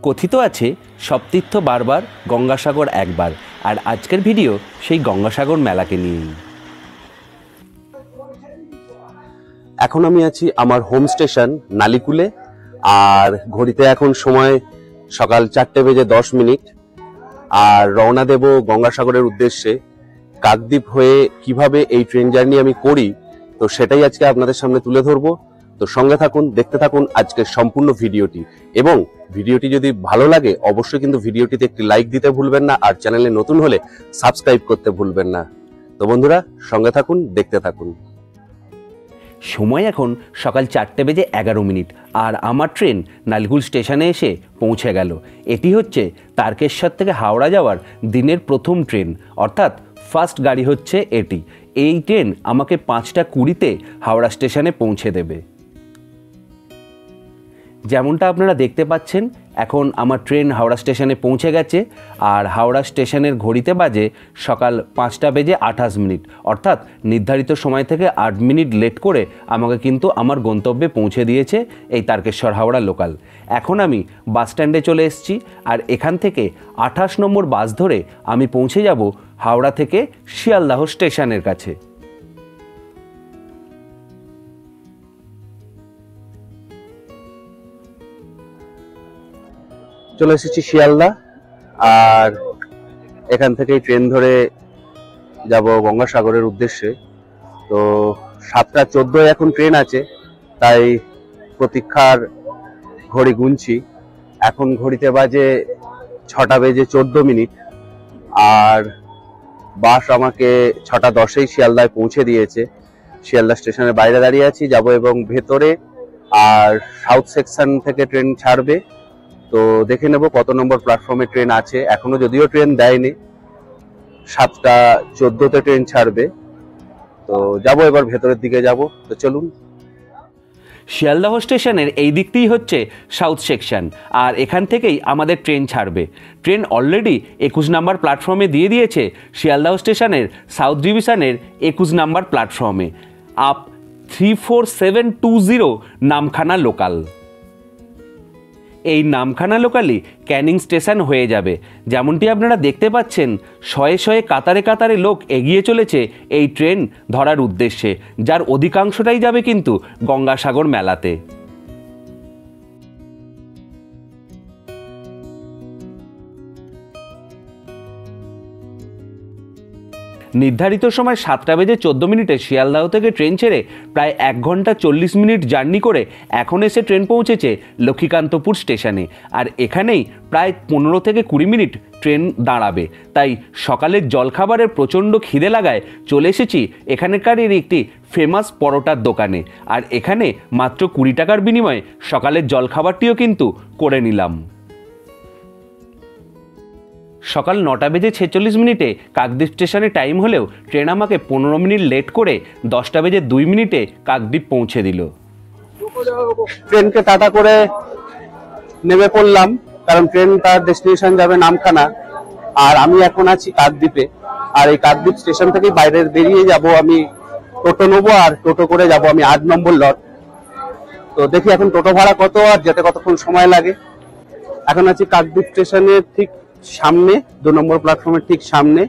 কথিত আছে সব তীর্থ বারবার, গঙ্গাসাগর একবার। আর আজকের ভিডিও সেই গঙ্গাসাগর মেলাকে নিয়েই। এখন আমি আছি আমার হোম স্টেশন নালিকুলে, আর ঘড়িতে এখন সময় সকাল 4:10 আর রওনা দেব গঙ্গাসাগরের উদ্দেশ্যে। কাকদ্বীপ হয়ে কিভাবে এই ট্রেন জার্নি আমি করি, তো সেটাই আজকে আপনাদের সামনে তুলে ধরবো। তো সঙ্গে থাকুন, দেখতে থাকুন আজকের সম্পূর্ণ ভিডিওটি। এবং ভিডিওটি যদি ভালো লাগে অবশ্যই কিন্তু ভিডিওটিতে একটি লাইক দিতে ভুলবেন না, আর চ্যানেলে নতুন হলে সাবস্ক্রাইব করতে ভুলবেন না। তো বন্ধুরা সঙ্গে থাকুন, দেখতে থাকুন। সময় এখন সকাল 4:11 আর আমার ট্রেন নালিকুল স্টেশনে এসে পৌঁছে গেল। এটি হচ্ছে তারকেশ্বর থেকে হাওড়া যাওয়ার দিনের প্রথম ট্রেন, অর্থাৎ ফার্স্ট গাড়ি হচ্ছে এটি। এই ট্রেন আমাকে 5:20-তে হাওড়া স্টেশনে পৌঁছে দেবে। যেমনটা আপনারা দেখতে পাচ্ছেন, এখন আমার ট্রেন হাওড়া স্টেশনে পৌঁছে গেছে, আর হাওড়া স্টেশনের ঘড়িতে বাজে সকাল 5:28, অর্থাৎ নির্ধারিত সময় থেকে 8 মিনিট লেট করে আমাকে কিন্তু আমার গন্তব্যে পৌঁছে দিয়েছে এই তারকেশ্বর হাওড়া লোকাল। এখন আমি বাস স্ট্যান্ডে চলে এসেছি, আর এখান থেকে 28 নম্বর বাস ধরে আমি পৌঁছে যাব হাওড়া থেকে শিয়ালদাহ স্টেশনের কাছে। চলে এসেছি শিয়ালদা, আর এখান থেকে ট্রেন ধরে যাব গঙ্গাসাগরের উদ্দেশ্যে। তো 7:14 এখন ট্রেন আছে, তাই প্রতীক্ষার ঘড়ি গুনছি। এখন ঘড়িতে বাজে 6:14, আর বাস আমাকে 6:10-এই শিয়ালদায় পৌঁছে দিয়েছে। শিয়ালদা স্টেশনের বাইরে দাঁড়িয়ে আছি, যাব এবং ভেতরে। আর সাউথ সেকশন থেকে ট্রেন ছাড়বে, তো দেখে নেব কত নম্বর প্ল্যাটফর্মে ট্রেন আছে। এখনো যদিও ট্রেন দেয়নি, 7:14-তে ট্রেন ছাড়বে। তো যাব এবার ভেতরের দিকে যাব। তো চলুন। শিয়ালদাহ স্টেশনের এই দিকটিই হচ্ছে সাউথ সেকশন, আর এখান থেকেই আমাদের ট্রেন ছাড়বে। ট্রেন অলরেডি 21 নম্বর প্ল্যাটফর্মে দিয়ে দিয়েছে শিয়ালদাহ স্টেশনের সাউথ ডিভিশনের 21 নম্বর প্ল্যাটফর্মে, আপ 34720 নামখানা লোকাল। এই নামখানা লোকালই ক্যানিং স্টেশন হয়ে যাবে। যেমনটি আপনারা দেখতে পাচ্ছেন, শয়ে শয়ে কাতারে কাতারে লোক এগিয়ে চলেছে এই ট্রেন ধরার উদ্দেশ্যে, যার অধিকাংশটাই যাবে কিন্তু গঙ্গাসাগর মেলাতে। নির্ধারিত সময় 7:14 শিয়ালদাহ থেকে ট্রেন ছেড়ে প্রায় 1 ঘন্টা 40 মিনিট জার্নি করে এখন এসে ট্রেন পৌঁছেছে লক্ষ্মীকান্তপুর স্টেশনে। আর এখানেই প্রায় 15 থেকে 20 মিনিট ট্রেন দাঁড়াবে। তাই সকালের জলখাবারের প্রচণ্ড খিদে লাগায় চলে এসেছি এখানকারের একটি ফেমাস পরোটার দোকানে, আর এখানে মাত্র 20 টাকার বিনিময়ে সকালের জলখাবারটিও কিন্তু করে নিলাম। সকাল 9:46 কাকদ্বীপ স্টেশনে টাইম হলেও ট্রেন আমাকে 15 মিনিট লেট করে 10:02 কাকদ্বীপ পৌঁছে দিল। ট্রেনকে টাটা করে নেমে পড়লাম, কারণ ট্রেন তার ডেস্টিনেশন যাবে নামখানা, আর আমি এখন আছি কাকদ্বীপে। আর এই কাকদ্বীপ স্টেশন থেকে বাইরে বেরিয়ে যাব আমি, টোটো নেবো, আর টোটো করে যাব আমি 8 নম্বর লট। তো দেখি এখন টোটো ভাড়া কত, আর যেতে কতক্ষণ সময় লাগে। এখন আছি কাকদ্বীপ স্টেশনের ঠিক সামনে, 2 নম্বর প্ল্যাটফর্মের ঠিক সামনে।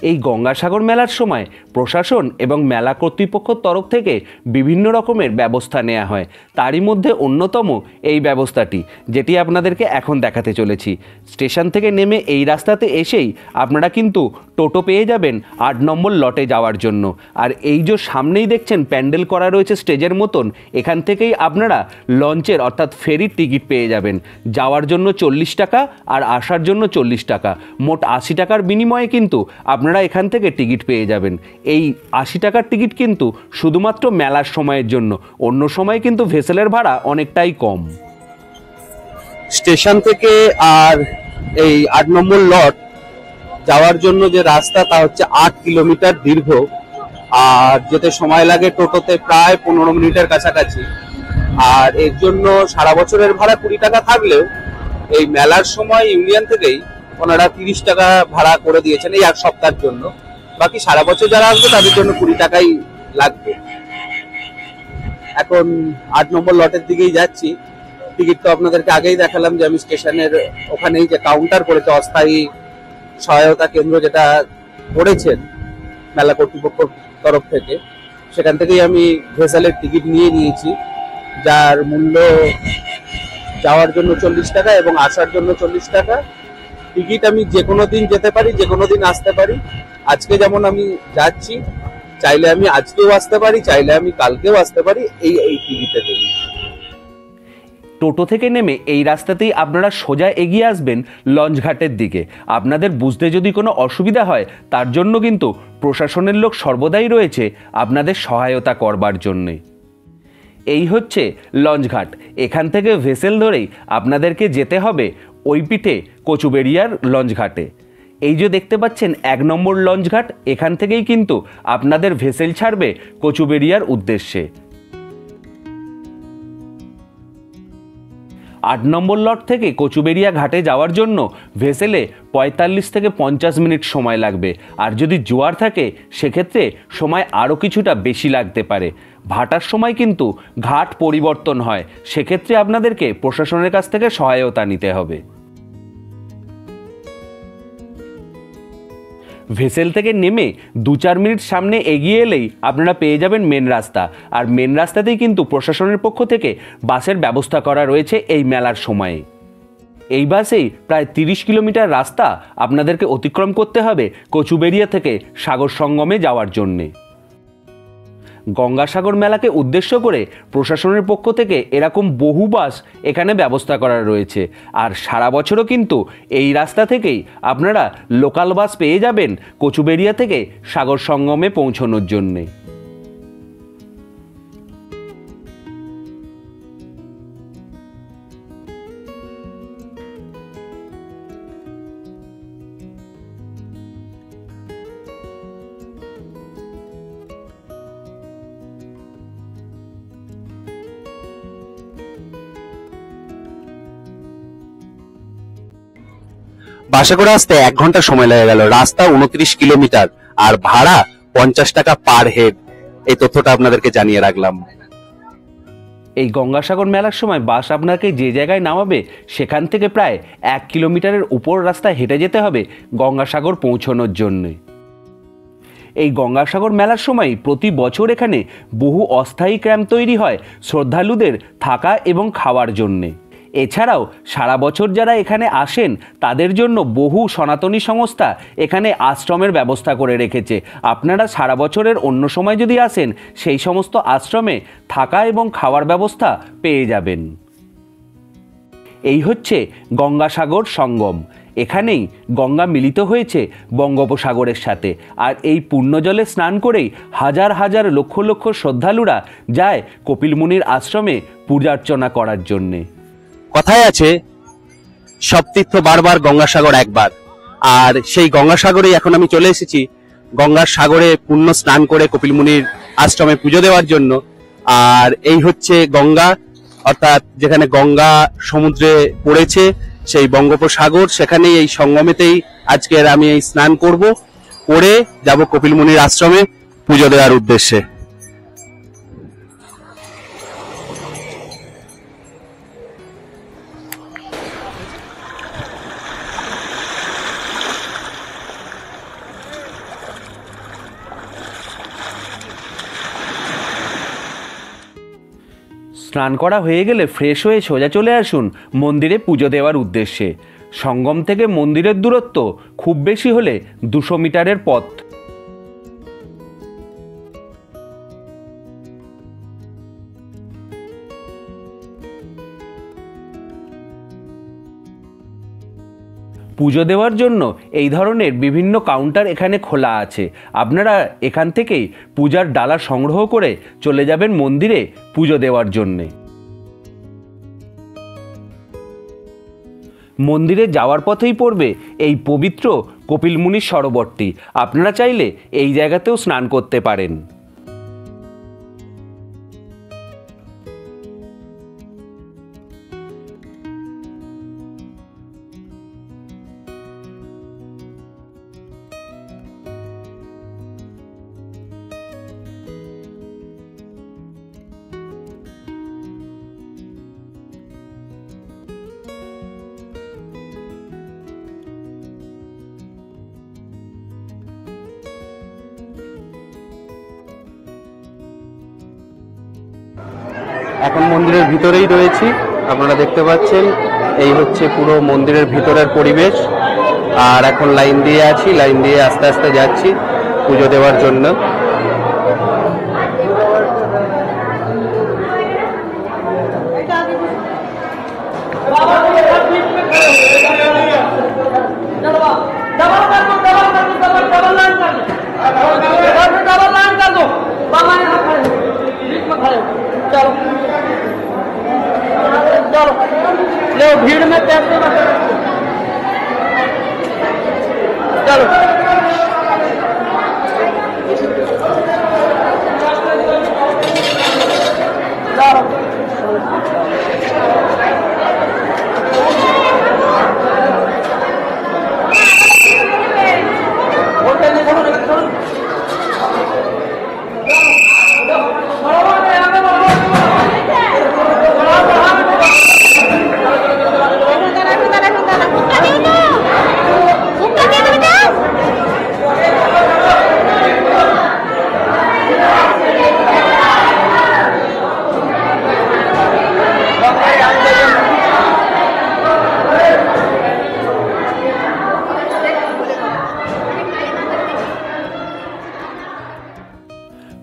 এই গঙ্গাসাগর মেলার সময় প্রশাসন এবং মেলা কর্তৃপক্ষের তরফ থেকে বিভিন্ন রকমের ব্যবস্থা নেওয়া হয়। তারই মধ্যে অন্যতম এই ব্যবস্থাটি, যেটি আপনাদেরকে এখন দেখাতে চলেছি। স্টেশন থেকে নেমে এই রাস্তাতে এসেই আপনারা কিন্তু টোটো পেয়ে যাবেন 8 নম্বর লটে যাওয়ার জন্য। আর এই যে সামনেই দেখছেন প্যান্ডেল করা রয়েছে স্টেজের মতন, এখান থেকেই আপনারা লঞ্চের অর্থাৎ ফেরির টিকিট পেয়ে যাবেন। যাওয়ার জন্য 40 টাকা আর আসার জন্য 40 টাকা, মোট 80 টাকার বিনিময়ে কিন্তু আপনারা এখান থেকে টিকিট পেয়ে যাবেন। এই 80 টাকার টিকিট কিন্তু শুধুমাত্র মেলার সময়ের জন্য, অন্য সময় কিন্তু ভেসেলের ভাড়া অনেকটাই কম। স্টেশন থেকে আর এই 8 নম্বর লট যাওয়ার জন্য যে রাস্তা, তা হচ্ছে 8 কিলোমিটার দীর্ঘ, আর যেতে সময় লাগে টোটোতে প্রায় 15 মিনিটের কাছাকাছি। আর এর জন্য সারা বছরের ভাড়া 20 টাকা থাকলেও এই মেলার সময় ইউনিয়ন থেকেই ওনারা 30 টাকা ভাড়া করে দিয়েছেন এই 1 সপ্তাহের জন্য। বাকি সারা বছর যারা আসবে তাদের জন্য 20 টাকাই লাগবে। এখন 8 নম্বর লটের দিকেই যাচ্ছি। টিকিট তো আপনাদেরকে আগেই দেখালাম যে আমি স্টেশনের ওখানেই যে কাউন্টার করেছে, অস্থায়ী সহায়তা কেন্দ্র যেটা করেছেন মেলা কর্তৃপক্ষের তরফ থেকে, সেখান থেকেই আমি ভেসেলের টিকিট নিয়ে নিয়েছি, যার মূল্য যাওয়ার জন্য 40 টাকা এবং আসার জন্য 40 টাকা। টিকিট আমি যে কোনো দিন যেতে পারি, যে কোনো দিন আসতে পারি। আজকে যেমন আমি যাচ্ছি, চাইলে আমি আজকেও আসতে পারি, চাইলে আমি কালকেও আসতে পারি এই টিকিটে দেই। টোটো থেকে নেমে এই রাস্তাতেই আপনারা সোজা এগিয়ে আসবেন লঞ্চঘাটের দিকে। আপনাদের বুঝতে যদি কোনো অসুবিধা হয় তার জন্য কিন্তু প্রশাসনের লোক সর্বদাই রয়েছে আপনাদের সহায়তা করবার জন্যে। এই হচ্ছে লঞ্চঘাট। এখান থেকে ভেসেল ধরেই আপনাদেরকে যেতে হবে ওই পিঠে কচুবেড়িয়ার লঞ্চঘাটে। এই যে দেখতে পাচ্ছেন 1 নম্বর লঞ্চঘাট, এখান থেকেই কিন্তু আপনাদের ভেসেল ছাড়বে কচুবেড়িয়ার উদ্দেশ্যে। 8 নম্বর লট থেকে কচুবেড়িয়া ঘাটে যাওয়ার জন্য ভেসেলে 45 থেকে 50 মিনিট সময় লাগবে। আর যদি জোয়ার থাকে সেক্ষেত্রে সময় আরও কিছুটা বেশি লাগতে পারে। ভাটার সময় কিন্তু ঘাট পরিবর্তন হয়, সেক্ষেত্রে আপনাদেরকে প্রশাসনের কাছ থেকে সহায়তা নিতে হবে। ভেসেল থেকে নেমে 2-4 মিনিট সামনে এগিয়ে এলেই আপনারা পেয়ে যাবেন মেন রাস্তা। আর মেন রাস্তাতেই কিন্তু প্রশাসনের পক্ষ থেকে বাসের ব্যবস্থা করা রয়েছে এই মেলার সময়ে। এই বাসেই প্রায় 30 কিলোমিটার রাস্তা আপনাদেরকে অতিক্রম করতে হবে কচুবেড়িয়া থেকে সাগর সঙ্গমে যাওয়ার জন্যে। গঙ্গাসাগর মেলাকে উদ্দেশ্য করে প্রশাসনের পক্ষ থেকে এরকম বহু বাস এখানে ব্যবস্থা করা রয়েছে। আর সারা বছরও কিন্তু এই রাস্তা থেকেই আপনারা লোকাল বাস পেয়ে যাবেন কচুবেড়িয়া থেকে সাগর সঙ্গমে পৌঁছানোর জন্যে। বাসে করে আসতে 1 ঘন্টা সময় লেগে গেল। রাস্তা 29 কিলোমিটার আর ভাড়া 50 টাকা পার হেড। এই তথ্যটা আপনাদেরকে জানিয়ে রাখলাম। এই গঙ্গাসাগর মেলার সময় বাস আপনাকে যে জায়গায় নামাবে সেখান থেকে প্রায় 1 কিলোমিটারের উপর রাস্তা হেঁটে যেতে হবে গঙ্গাসাগর পৌঁছানোর জন্যে। এই গঙ্গাসাগর মেলার সময় প্রতি বছর এখানে বহু অস্থায়ী ক্যাম্প তৈরি হয় শ্রদ্ধালুদের থাকা এবং খাওয়ার জন্যে। এছাড়াও সারা বছর যারা এখানে আসেন তাদের জন্য বহু সনাতনী সংস্থা এখানে আশ্রমের ব্যবস্থা করে রেখেছে। আপনারা সারা বছরের অন্য সময় যদি আসেন সেই সমস্ত আশ্রমে থাকা এবং খাওয়ার ব্যবস্থা পেয়ে যাবেন। এই হচ্ছে গঙ্গাসাগর সঙ্গম। এখানেই গঙ্গা মিলিত হয়েছে বঙ্গোপসাগরের সাথে। আর এই পুণ্যজলে স্নান করেই হাজার হাজার লক্ষ লক্ষ শ্রদ্ধালুরা যায় কপিল মুনির আশ্রমে পূজার্চনা করার জন্যে। কথায় আছে সব তীর্থ বারবার গঙ্গাসাগর একবার। আর সেই গঙ্গাসাগরেই এখন আমি চলে এসেছি গঙ্গার সাগরে পুণ্য স্নান করে কপিল মুনির আশ্রমে পুজো দেওয়ার জন্য। আর এই হচ্ছে গঙ্গা, অর্থাৎ যেখানে গঙ্গা সমুদ্রে পড়েছে সেই বঙ্গোপসাগর, সেখানেই এই সঙ্গমেতেই আজকের আমি এই স্নান করব, করে যাব কপিল মুনির আশ্রমে পুজো দেওয়ার উদ্দেশ্যে। স্নান করা হয়ে গেলে ফ্রেশ হয়ে সোজা চলে আসুন মন্দিরে পুজো দেওয়ার উদ্দেশ্যে। সঙ্গম থেকে মন্দিরের দূরত্ব খুব বেশি হলে 200 মিটারের পথ। পুজো দেওয়ার জন্য এই ধরনের বিভিন্ন কাউন্টার এখানে খোলা আছে। আপনারা এখান থেকেই পূজার ডালা সংগ্রহ করে চলে যাবেন মন্দিরে পুজো দেওয়ার জন্যে। মন্দিরে যাওয়ার পথেই পড়বে এই পবিত্র কপিল মুনির সরোবরটি। আপনারা চাইলে এই জায়গাতেও স্নান করতে পারেন। এখন মন্দিরের ভিতরেই রয়েছি, আপনারা দেখতে পাচ্ছেন এই হচ্ছে পুরো মন্দিরের ভিতরের পরিবেশ। আর এখন লাইন দিয়ে আছি, লাইন দিয়ে আস্তে আস্তে যাচ্ছি পুজো দেওয়ার জন্য। भीड़ में पैसे चलो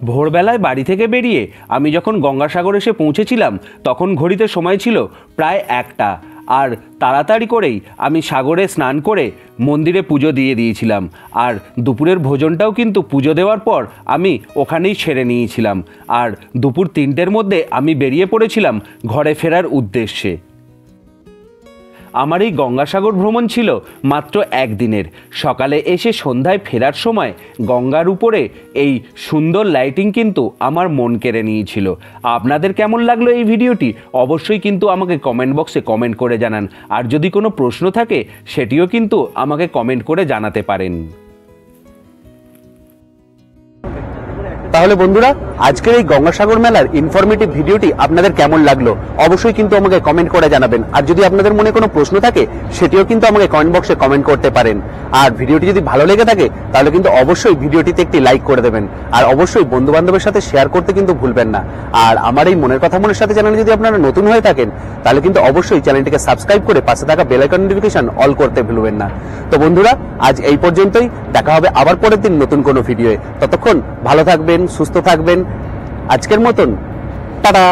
ভোরবেলায় বাড়ি থেকে বেরিয়ে আমি যখন গঙ্গাসাগর এসে পৌঁছেছিলাম তখন ঘড়িতে সময় ছিল প্রায় 1টা। আর তাড়াতাড়ি করেই আমি সাগরে স্নান করে মন্দিরে পুজো দিয়ে দিয়েছিলাম। আর দুপুরের ভোজনটাও কিন্তু পুজো দেওয়ার পর আমি ওখানেই সেরে নিয়েছিলাম। আর দুপুর 3টের মধ্যে আমি বেরিয়ে পড়েছিলাম ঘরে ফেরার উদ্দেশ্যে। আমার এই গঙ্গাসাগর ভ্রমণ ছিল মাত্র 1 দিনের। সকালে এসে সন্ধ্যায় ফেরার সময় গঙ্গার উপরে এই সুন্দর লাইটিং কিন্তু আমার মন কেড়ে নিয়েছিল। আপনাদের কেমন লাগলো এই ভিডিওটি অবশ্যই কিন্তু আমাকে কমেন্ট বক্সে কমেন্ট করে জানান। আর যদি কোনো প্রশ্ন থাকে সেটিও কিন্তু আমাকে কমেন্ট করে জানাতে পারেন। তাহলে বন্ধুরা, আজকের এই গঙ্গাসাগর মেলার ইনফরমেটিভ ভিডিওটি আপনাদের কেমন লাগলো অবশ্যই কিন্তু আমাকে কমেন্ট করে জানাবেন। আর যদি আপনাদের মনে কোনো প্রশ্ন থাকে সেটিও কিন্তু আমাকে কমেন্ট বক্সে কমেন্ট করতে পারেন। আর ভিডিওটি যদি ভালো লেগে থাকে তাহলে কিন্তু অবশ্যই ভিডিওটিতে একটি লাইক করে দেবেন। আর অবশ্যই বন্ধু বান্ধবের সাথে শেয়ার করতে কিন্তু ভুলবেন না। আর আমার এই মনের কথা মনের সাথে চ্যানেলে যদি আপনারা নতুন হয়ে থাকেন তাহলে কিন্তু অবশ্যই চ্যানেলটিকে সাবস্ক্রাইব করে পাশে থাকা বেল আইকন নোটিফিকেশন অল করতে ভুলবেন না। তো বন্ধুরা, আজ এই পর্যন্তই। দেখা হবে আবার পরের দিন নতুন কোনো ভিডিওয়ে। ততক্ষণ ভালো থাকবেন, সুস্থ থাকবেন। আজকের মতন টাটা।